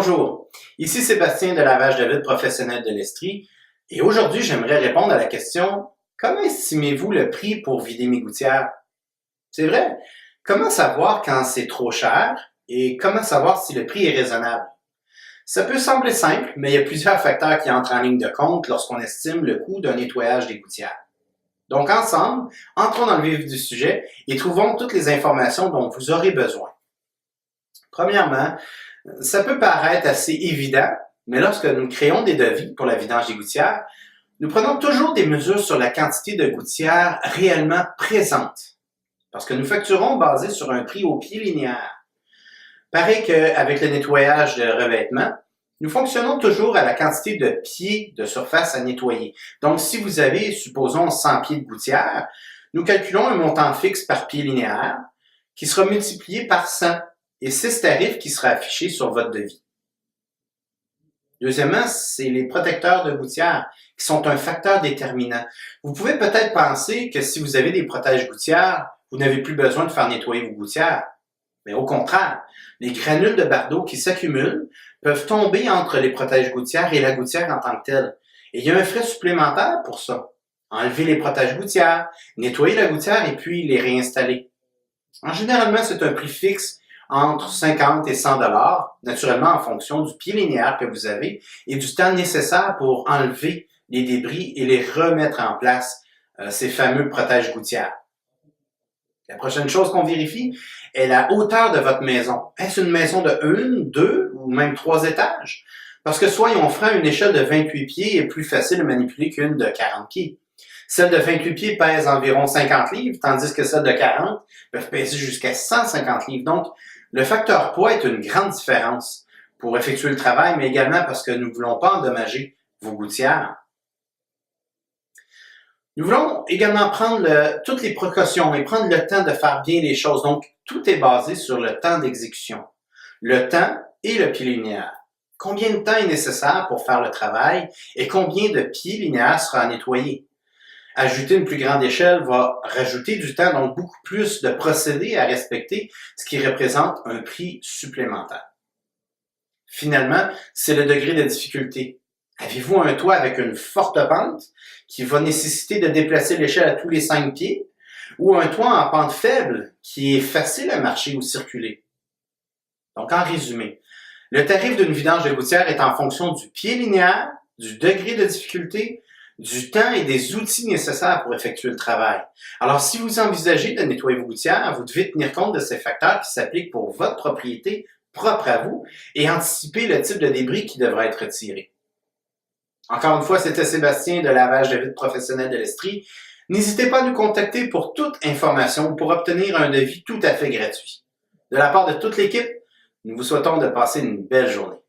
Bonjour, ici Sébastien de Lavage de vitre professionnel de l'Estrie et aujourd'hui j'aimerais répondre à la question « Comment estimez-vous le prix pour vider mes gouttières? » C'est vrai, comment savoir quand c'est trop cher et comment savoir si le prix est raisonnable? Ça peut sembler simple, mais il y a plusieurs facteurs qui entrent en ligne de compte lorsqu'on estime le coût d'un nettoyage des gouttières. Donc ensemble, entrons dans le vif du sujet et trouvons toutes les informations dont vous aurez besoin. Premièrement, ça peut paraître assez évident, mais lorsque nous créons des devis pour la vidange des gouttières, nous prenons toujours des mesures sur la quantité de gouttières réellement présentes, parce que nous facturons basé sur un prix au pied linéaire. Pareil qu'avec le nettoyage de revêtement, nous fonctionnons toujours à la quantité de pieds de surface à nettoyer. Donc, si vous avez, supposons, 100 pieds de gouttière, nous calculons un montant fixe par pied linéaire qui sera multiplié par 100 et 6 tarifs qui sera affiché sur votre devis. Deuxièmement, c'est les protecteurs de gouttière qui sont un facteur déterminant. Vous pouvez peut-être penser que si vous avez des protège-gouttières, vous n'avez plus besoin de faire nettoyer vos gouttières. Mais au contraire, les granules de bardeau qui s'accumulent peuvent tomber entre les protège-gouttières et la gouttière en tant que telle. Et il y a un frais supplémentaire pour ça. Enlever les protège-gouttières, nettoyer la gouttière et puis les réinstaller. Généralement, c'est un prix fixe entre 50 et 100 $, naturellement en fonction du pied linéaire que vous avez et du temps nécessaire pour enlever les débris et les remettre en place, ces fameux protège-gouttières. La prochaine chose qu'on vérifie est la hauteur de votre maison. Est-ce une maison de 1, 2 ou même 3 étages? Parce que soyons francs, une échelle de 28 pieds est plus facile à manipuler qu'une de 40 pieds. Celle de 28 pieds pèse environ 50 livres, tandis que celle de 40 peuvent peser jusqu'à 150 livres. Donc, le facteur poids est une grande différence pour effectuer le travail, mais également parce que nous ne voulons pas endommager vos gouttières. Nous voulons également prendre toutes les précautions et prendre le temps de faire bien les choses. Donc, tout est basé sur le temps d'exécution, le temps et le pied linéaire. Combien de temps est nécessaire pour faire le travail et combien de pieds linéaires sera à nettoyer? Ajouter une plus grande échelle va rajouter du temps, donc beaucoup plus de procédés à respecter, ce qui représente un prix supplémentaire. Finalement, c'est le degré de difficulté. Avez-vous un toit avec une forte pente qui va nécessiter de déplacer l'échelle à tous les 5 pieds ou un toit en pente faible qui est facile à marcher ou circuler? Donc, en résumé, le tarif d'une vidange de gouttière est en fonction du pied linéaire, du degré de difficulté, du temps et des outils nécessaires pour effectuer le travail. Alors, si vous envisagez de nettoyer vos gouttières, vous devez tenir compte de ces facteurs qui s'appliquent pour votre propriété propre à vous et anticiper le type de débris qui devra être retiré. Encore une fois, c'était Sébastien de Lavage de vitre professionnel de l'Estrie. N'hésitez pas à nous contacter pour toute information ou pour obtenir un devis tout à fait gratuit. De la part de toute l'équipe, nous vous souhaitons de passer une belle journée.